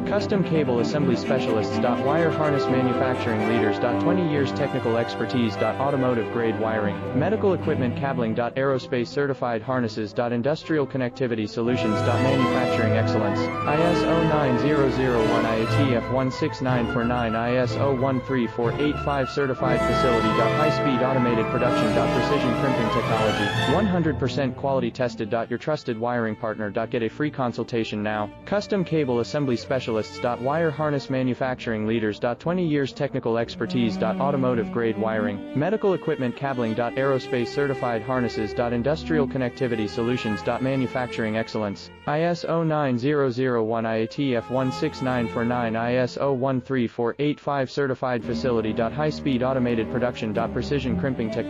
Custom cable assembly specialists. Wire harness manufacturing leaders. 20 years technical expertise. Automotive grade wiring, medical equipment cabling. Aerospace certified harnesses. Industrial connectivity solutions. Manufacturing excellence. ISO 9001 IATF 16949 ISO 13485 certified facility. High speed automated production. Precision crimping technology, 100% quality tested. Your trusted wiring partner. Get a free consultation now. Custom cable assembly specialists. Wire harness manufacturing leaders. 20 years technical expertise. Automotive grade wiring, medical equipment cabling. Aerospace certified harnesses. Industrial connectivity solutions. Manufacturing excellence. ISO 9001 IATF 16949 ISO 13485 certified facility. High speed automated production. Precision crimping technology.